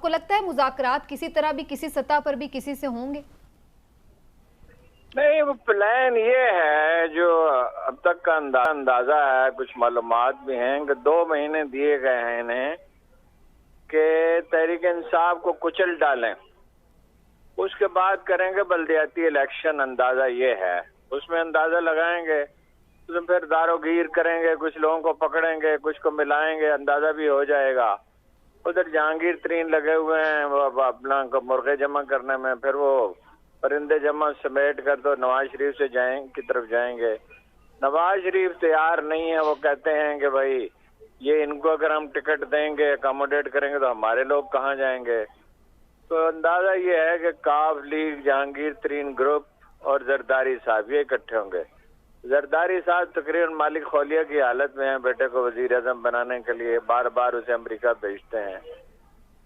आपको लगता है मुज़ाकरात किसी तरह भी, किसी सतह पर भी किसी से होंगे? नहीं, वो प्लान ये है जो अब तक का अंदाजा है, कुछ मालूमात भी हैं कि 2 महीने दिए गए हैं इन्हें कि तहरीक इंसाफ को कुचल डालें, उसके बाद करेंगे बल्दियाती इलेक्शन। अंदाजा ये है, उसमें अंदाजा लगाएंगे, उसमें फिर दारोगीर करेंगे, कुछ लोगों को पकड़ेंगे, कुछ को मिलाएंगे, अंदाजा भी हो जाएगा। उधर जहांगीर तरीन लगे हुए हैं वो अपना मुर्गे जमा करने में, फिर वो परिंदे जमा समेट कर तो नवाज शरीफ से की तरफ जाएंगे। नवाज शरीफ तैयार नहीं है, वो कहते हैं कि भाई ये इनको अगर हम टिकट देंगे, अकोमोडेट करेंगे तो हमारे लोग कहाँ जाएंगे। तो अंदाजा ये है कि काफ लीग, जहांगीर तरीन ग्रुप और जरदारी साहब ये इकट्ठे होंगे। जरदारी साहब तकरीबन मालिक खौलिया की हालत में हैं, बेटे को वजीर आजम बनाने के लिए बार बार उसे अमेरिका भेजते हैं।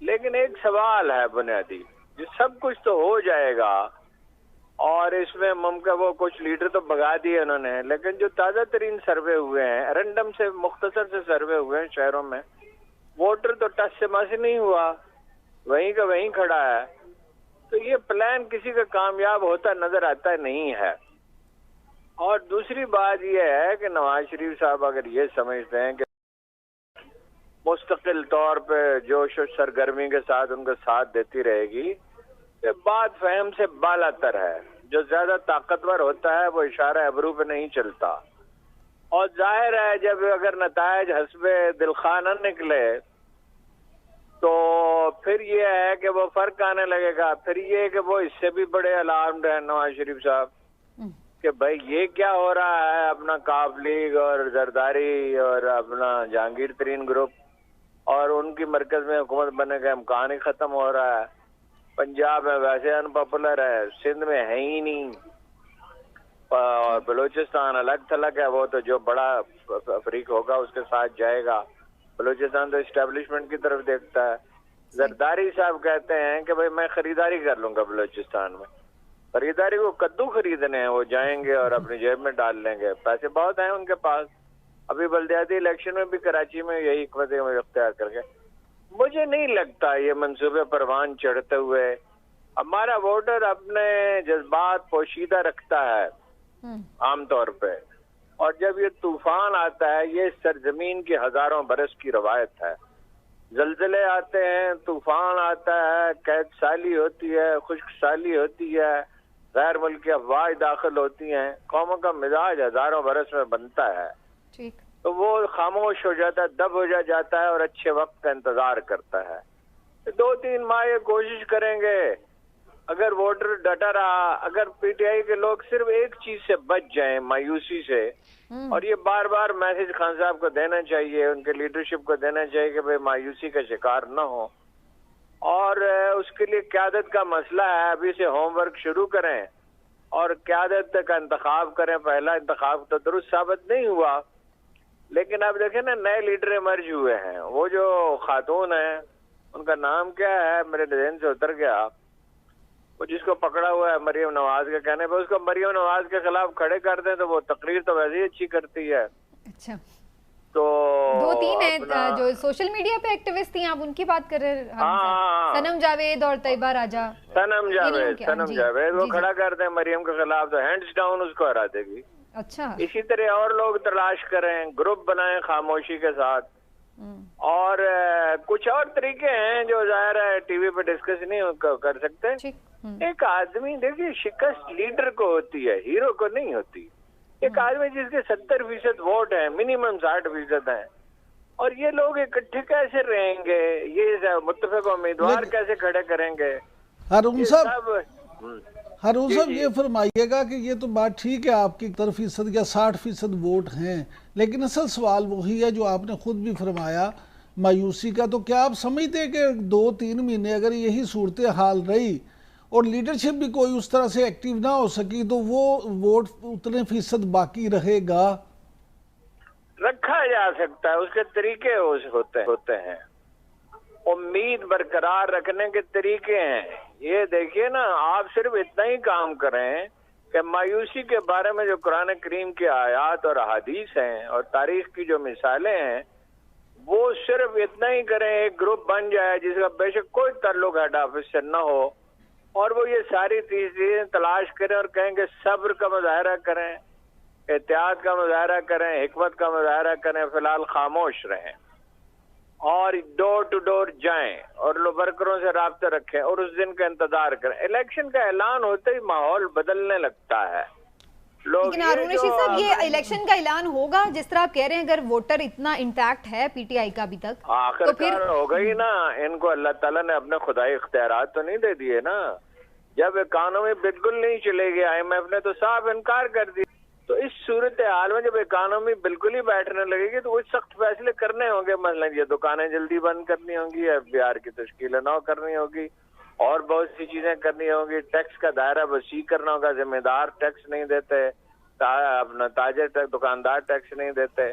लेकिन एक सवाल है बुनियादी, ये सब कुछ तो हो जाएगा और इसमें मुमकिन वो कुछ लीडर तो भगा दिए उन्होंने, लेकिन जो ताज़ा तरीन सर्वे हुए हैं, रैंडम से मुख्तसर से सर्वे हुए हैं शहरों में, वोटर तो टस से मस नहीं हुआ, वहीं का वहीं खड़ा है। तो ये प्लान किसी का कामयाब होता नजर आता नहीं है। और दूसरी बात ये है कि नवाज शरीफ साहब अगर ये समझते हैं कि मुस्तकिल तौर पे जोश और सरगर्मी के साथ उनका साथ देती रहेगी, तो बात फहम से बालातर है। जो ज्यादा ताकतवर होता है वो इशारा अबरू पे नहीं चलता। और जाहिर है जब अगर नतायज हस्बे दिलखा न निकले तो फिर ये है कि वो फर्क आने लगेगा। फिर ये कि वो इससे भी बड़े अलार्म्ड है नवाज शरीफ साहब कि भाई ये क्या हो रहा है, अपना काफ लीग और जरदारी और अपना जहांगीर तरीन ग्रुप और उनकी मरकज में हुकूमत बनने का इम्कान ही खत्म हो रहा है। पंजाब में वैसे अनपॉपुलर है, सिंध में है ही नहीं, और बलूचिस्तान अलग थलग है, वो तो जो बड़ा अफ्रीक होगा उसके साथ जाएगा। बलूचिस्तान तो एस्टेब्लिशमेंट की तरफ देखता है। जरदारी साहब कहते हैं कि भाई मैं खरीदारी कर लूंगा बलूचिस्तान में, खरीदारी को कद्दू खरीदने हैं, वो जाएंगे और अपनी जेब में डाल लेंगे, पैसे बहुत हैं उनके पास। अभी बल्दियाती इलेक्शन में भी कराची में यही हिकमत इख्तियार करके, मुझे नहीं लगता ये मंसूबे परवान चढ़ते हुए। हमारा वोटर अपने जज्बात पोशीदा रखता है आमतौर पे, और जब ये तूफान आता है, ये सरजमीन की हजारों बरस की रवायत है, जलजले आते हैं, तूफान आता है, कैद साली होती है, खुश्क साली होती है, गैर मुल्की अफवाह दाखिल होती हैं, कौमों का मिजाज हजारों बरस में बनता है। ठीक। तो वो खामोश हो जाता है, दब हो जाता है और अच्छे वक्त का इंतजार करता है। 2-3 माह ये कोशिश करेंगे, अगर वोटर डटा रहा, अगर पीटीआई के लोग सिर्फ एक चीज से बच जाएं, मायूसी से, और ये बार बार मैसेज खान साहब को देना चाहिए, उनके लीडरशिप को देना चाहिए कि भाई मायूसी का शिकार न हो, और उसके लिए क़यादत का मसला है, अभी से होमवर्क शुरू करें और क़यादत का इंतखाब करें। पहला इंतखाब तो दुरुस्त साबित नहीं हुआ, लेकिन अब देखें ना नए लीडर इमर्ज हुए हैं। वो जो खातून है, उनका नाम क्या है, मेरे ज़हन से उतर गया, वो जिसको पकड़ा हुआ है मरियम नवाज के कहने पर, उसको मरियम नवाज के खिलाफ खड़े कर दें तो वो तकरीर तो वैसे ही अच्छी करती है। अच्छा, तो 2-3 हैं जो सोशल मीडिया पे एक्टिविस्ट थी, आप उनकी बात कर रहे हैं? हाँ, सनम जावेद और तैयबा राजा। सनम जावेद वो खड़ा कर दें मरियम के खिलाफ तो हैंड्स डाउन उसको हरा देगी। अच्छा, इसी तरह और लोग तलाश करें, ग्रुप बनाएं खामोशी के साथ, और कुछ और तरीके हैं जो जाहिर है टीवी पे डिस्कस नहीं कर सकते। एक आदमी देखिए, शिकस्त लीडर को होती है, हीरो को नहीं होती। एक आदमी जिसके 70% वोट है, मिनिमम 60% है, और ये लोग इकट्ठे कैसे रहेंगे, ये मुत्तफिक उम्मीदवार कैसे खड़े करेंगे? हारून साहब ये फरमाइएगा कि ये तो बात ठीक है, आपकी 70% या 60% वोट हैं, लेकिन असल सवाल वही है जो आपने खुद भी फरमाया, मायूसी का। तो क्या आप समझते हैं कि 2-3 महीने अगर यही सूरत हाल रही और लीडरशिप भी कोई उस तरह से एक्टिव ना हो सकी तो वो वोट उतने फीसद बाकी रहेगा? रखा जा सकता है, उसके तरीके होते हैं, उम्मीद बरकरार रखने के तरीके हैं। ये देखिए ना, आप सिर्फ इतना ही काम करें कि मायूसी के बारे में जो कुरान करीम की आयत और अहादीस हैं और तारीख की जो मिसालें हैं, वो सिर्फ इतना ही करें, एक ग्रुप बन जाए जिसका बेशक कोई ताल्लुक हेड ऑफिस से न हो, और वो ये सारी चीजें तलाश करें और कहेंगे सब्र का मुजाहरा करें, एहतियात का मुजाहरा करें, हिकमत का मुजाहरा करें, फिलहाल खामोश रहें और डोर टू डोर जाएं और लोग वर्करों से राब्ता रखें और उस दिन का इंतजार करें। इलेक्शन का ऐलान होते ही माहौल बदलने लगता है। लेकिन हारून रशीद साहब, ये इलेक्शन का ऐलान होगा जिस तरह आप कह रहे हैं, अगर वोटर इतना इंटैक्ट है पीटीआई का अभी तक, आखिरकार तो फिर होगा ही ना। इनको अल्लाह ताला ने अपने खुदाई इख्तियारात तो नहीं दे दिए ना। जब इकानमी बिल्कुल नहीं चलेगी, IMF ने तो साफ इनकार कर दिया, तो इस सूरत हाल में जब इकानमी बिल्कुल ही बैठने लगेगी तो कुछ सख्त फैसले करने होंगे। मसलन ये दुकानें जल्दी बंद करनी होंगी, FBR की तश्कील नौ करनी होगी और बहुत सी चीजें करनी होगी। टैक्स का दायरा वसी करना होगा, जिम्मेदार टैक्स नहीं देते, अपना ताजर टैक्स, दुकानदार टैक्स नहीं देते।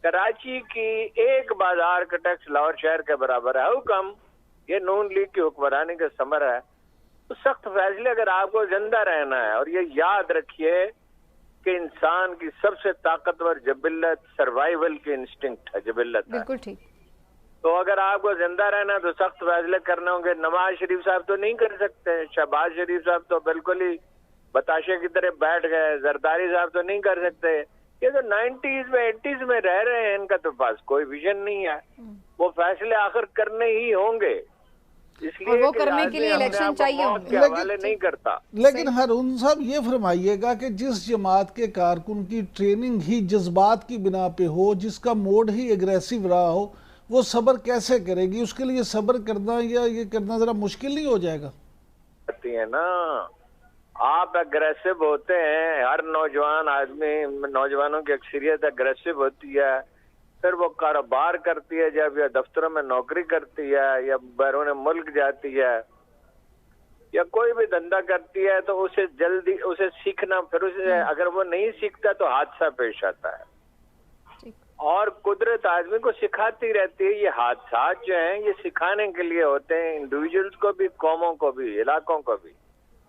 कराची की एक बाजार का टैक्स लाहौर शहर के बराबर है। हुक्म ये नून लीग की हुक्मरानी का समर है। तो सख्त फैसले अगर आपको जिंदा रहना है, और ये याद रखिए कि इंसान की सबसे ताकतवर जबिल्लत सर्वाइवल की इंस्टिंक्ट है, जबिल्लत है। बिल्कुल ठीक। तो अगर आपको जिंदा रहना है तो सख्त फैसले करने होंगे। नवाज शरीफ साहब तो नहीं कर सकते, शहबाज शरीफ साहब तो बिल्कुल ही बताशे की तरह बैठ गए, जरदारी साहब तो नहीं कर सकते। ये तो 90s में 80s में रह रहे हैं, इनका तो पास कोई विजन नहीं है। वो फैसले आखिर करने ही होंगे, इसलिए वो करने के लिए इलेक्शन चाहिए होंगे। नहीं करता। लेकिन हारून साहब ये फरमाइएगा कि जिस जमात के कारकुन की ट्रेनिंग ही जज्बात की बिना पे हो, जिसका मोड ही एग्रेसिव रहा हो, वो सब्र कैसे करेगी? उसके लिए सब्र करना या ये करना जरा मुश्किल नहीं हो जाएगा? है ना, आप अग्रेसिव होते हैं, हर नौजवान आदमी, नौजवानों की अक्सरियत अग्रेसिव होती है, फिर वो कारोबार करती है जब, या दफ्तरों में नौकरी करती है, या बैरून मुल्क जाती है, या कोई भी धंधा करती है, तो उसे जल्दी उसे सीखना, फिर उसे अगर वो नहीं सीखता तो हादसा पेश आता है। और कुदरत आदमी को सिखाती रहती है। ये हादसात जो हैं ये सिखाने के लिए होते हैं, इंडिविजुअल्स को भी, कौमों को भी, इलाकों को भी।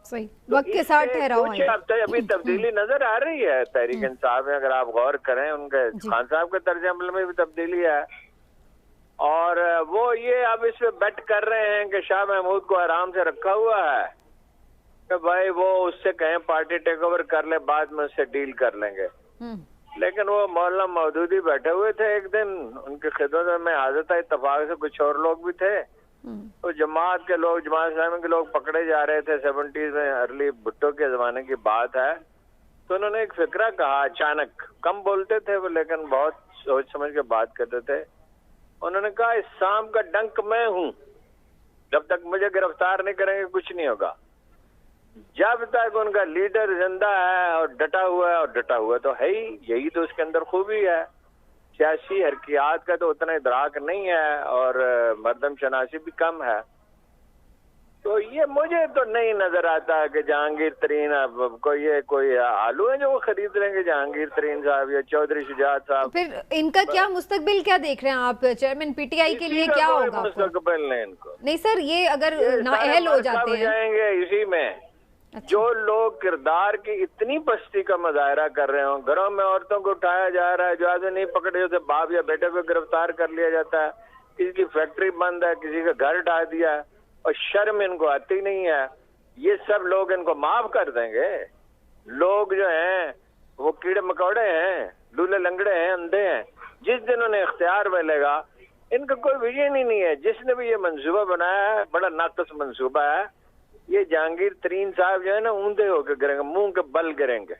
सही, वक्त के साथ ठहराव है। अभी तब्दीली नजर आ रही है तहरीक इंसाफ में, अगर आप गौर करें, उनके खान साहब के तर्ज अमल में भी तब्दीली है। और वो ये अब इस पे बेट कर रहे हैं कि शाह महमूद को आराम से रखा हुआ है कि भाई वो उससे कहें पार्टी टेक ओवर कर ले, बाद में उससे डील कर लेंगे। लेकिन वो मौलाना मौदूदी बैठे हुए थे एक दिन, उनकी खिदमत में हाजत है, इत्तफाक से कुछ और लोग भी थे। तो जमात के लोग, जमात इस्लामी के लोग पकड़े जा रहे थे। 70s में, अर्ली भुट्टो के जमाने की बात है। तो उन्होंने एक फिक्रा कहा अचानक, कम बोलते थे वो लेकिन बहुत सोच समझ के बात करते थे। उन्होंने कहा इस शाम का डंक मैं हूँ, जब तक मुझे गिरफ्तार नहीं करेंगे कुछ नहीं होगा। जब तक उनका लीडर जिंदा है और डटा हुआ है, और डटा हुआ तो है ही, यही तो उसके अंदर खूबी है। सियासी हरकियात का तो उतना इदराक नहीं है और मर्दम शनासी भी कम है। तो ये मुझे तो नहीं नजर आता कि जहांगीर तरीन कोई आलू है जो वो खरीद लेंगे, जहांगीर तरीन साहब या चौधरी शुजात साहब। फिर इनका क्या मुस्तकबिल क्या देख रहे हैं आप? चेयरमैन पीटीआई के लिए क्या होगा? मुस्तकबिल नहीं इनको। नहीं सर, ये अगर नाअहल हो जाते हैं जाएंगे इसी में। अच्छा। जो लोग किरदार की इतनी पस्ती का मुजाहरा कर रहे हो, घरों में औरतों को उठाया जा रहा है, जो आदमी नहीं पकड़े उसे बाप या बेटे को गिरफ्तार कर लिया जाता है, किसी की फैक्ट्री बंद है, किसी का घर ढा दिया, और शर्म इनको आती नहीं है। ये सब लोग इनको माफ कर देंगे? लोग जो हैं वो कीड़े मकोड़े हैं, लूले लंगड़े हैं, अंधे हैं। जिस दिन उन्हें इख्तियार मिलेगा, इनका कोई विजन ही नहीं है। जिसने भी ये मंसूबा बनाया है बड़ा नाकस मंसूबा है। ये जहांगीर तरीन साहब जो है ना, ऊंधे होकर गिरेंगे, मुंह के बल गिरेंगे।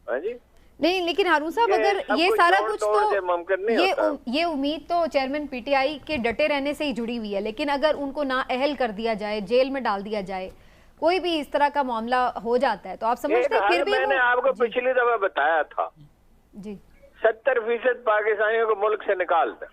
हाँ जी। नहीं, लेकिन हारून साहब अगर ये सारा कुछ तो मुमकिन नहीं होता। ये उम्मीद तो चेयरमैन पीटीआई के डटे रहने से ही जुड़ी हुई है, लेकिन अगर उनको नाअहल कर दिया जाए, जेल में डाल दिया जाए, कोई भी इस तरह का मामला हो जाता है, तो आप समझते हैं फिर भी मैंने आपको पिछली दफा बताया था जी, 70% पाकिस्तानियों को मुल्क से निकाल दें।